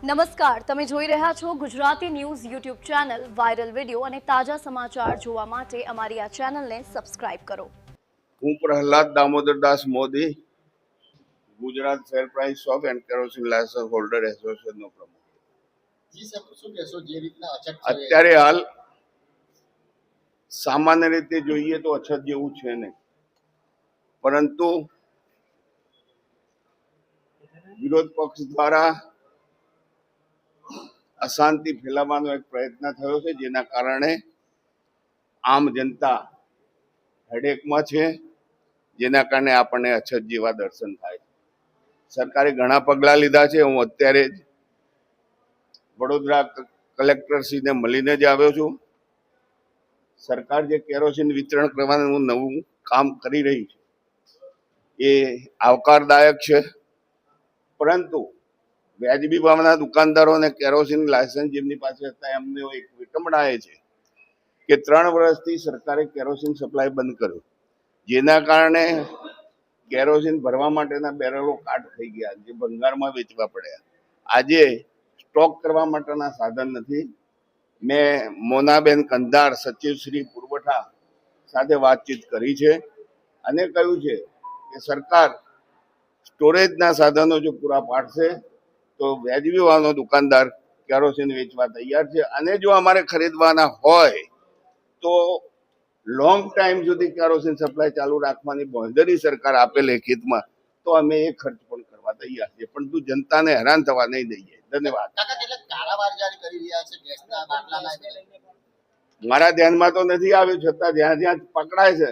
નમસ્કાર, તમે જોઈ રહ્યા છો Gujarati news YouTube channel. Viral video અને તાજા સમાચાર જોવા માટે અમારી આ ચેનલને સબસ્ક્રાઇબ કરો. હું Prahlad Damodardas Modi, Gujarat fair price of and kerosene licence holder એસોસિએશનનો પ્રમુખ. અત્યારે હાલ સામાન્ય રીતે જોઈએ તો અછત જેવું છે નહીં, પરંતુ વિરોધ પક્ષ દ્વારા અશાંતિ ફેલાવવાનો એક પ્રયત્ન થયો છે, જેના કારણે આમ જનતા હેડેકમાં છે, જેના કારણે આપણને અછત જેવા દર્શન થાય. સરકારે ઘણા પગલાં લીધા છે. હું અત્યારે જ વડોદરા કલેક્ટરશ્રીને મળીને જ આવ્યો છું. સરકાર જે કેરોસીન વિતરણ કરવાનું નવું કામ કરી રહી છે એ આવકારદાયક છે, પરંતુ વ્યાજબી ભાવના દુકાનદારોને કેરોસીન લાયસન્સ જેમની પાસે હતા એમને એક વિટંબણા એ છે કે 3 વર્ષથી સરકારે કેરોસીન સપ્લાય બંધ કર્યો, જેના કારણે કેરોસીન ભરવા માટેના બેરલો કાટ થઈ ગયા, જે ભંગારમાં વેચવા પડ્યા. આજે સ્ટોક કરવા માટેના સાધન નથી. મેં મોનાબેન કંધાર, સચિવ શ્રી પુરવઠા સાથે વાતચીત કરી છે અને કહ્યું છે કે સરકાર સ્ટોરેજના સાધનો જો પૂરા પાડશે તો વ્યાજબી ભાવનો દુકાનદાર કેરોસીન વેચવા તૈયાર છે. અને જો અમારે ખરીદવાના હોય તો લોંગ ટાઈમ સુધી કેરોસીન સપ્લાય ચાલુ રાખવાની બાંહેધરી સરકાર આપે લેખિતમાં, તો અમે એ ખર્ચ પણ કરવા તૈયાર છીએ, પરંતુ જનતાને હેરાન થવા નહીં દઈએ. ધન્યવાદ. મારા ધ્યાનમાં તો નથી આવ્યું, છતાં જ્યાં જ્યાં પકડાય છે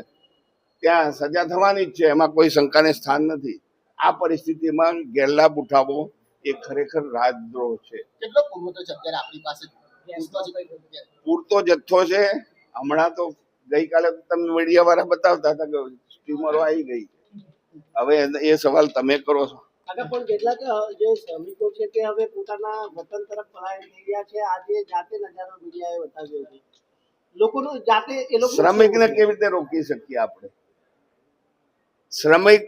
ત્યાં સજા થવાની જ છે, એમાં કોઈ શંકાને સ્થાન નથી. આ પરિસ્થિતિમાં ગેરલાભ ઉઠાવવો એ ખરેખર રાજદ્રોહ છે. કેટલો પુરવઠો છે અત્યારે આપણી પાસે? પૂરતો જથ્થો છે. હમણાં તો ગઈકાલે તમે મીડિયા વાળા બતાવતા હતા કે સ્ટીમરો આવી ગઈ. હવે એ સવાલ તમે કરો છો. પણ કેટલાક જે શ્રમિકો છે તે હવે પોતાના વતન તરફ પલાયન થઈ ગયા છે. આજે જાતે નજારો મીડિયાએ બતાવ્યો છે. લોકોનો જાતે એ લોકો શ્રમિકને કેવી રીતે રોકી શકીએ આપણે? શ્રમિક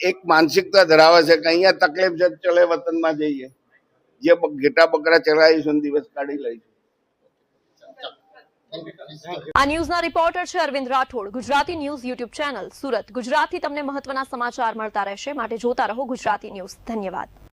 એક માનસિકતા ધરાવે છે કે અહીંયા તકલીફ છે, ચલે વતનમાં જઈએ, જે ઘેટા બકરા ચલાવીશું દિવસ કાઢી લઈશું. આ ન્યૂઝના રિપોર્ટર છે Arvind Rathod. Gujarati news YouTube channel, Surat. ગુજરાતથી તમને મહત્વના સમાચાર મળતા રહેશે, માટે જોતા રહો ગુજરાતી ન્યૂઝ. ધન્યવાદ.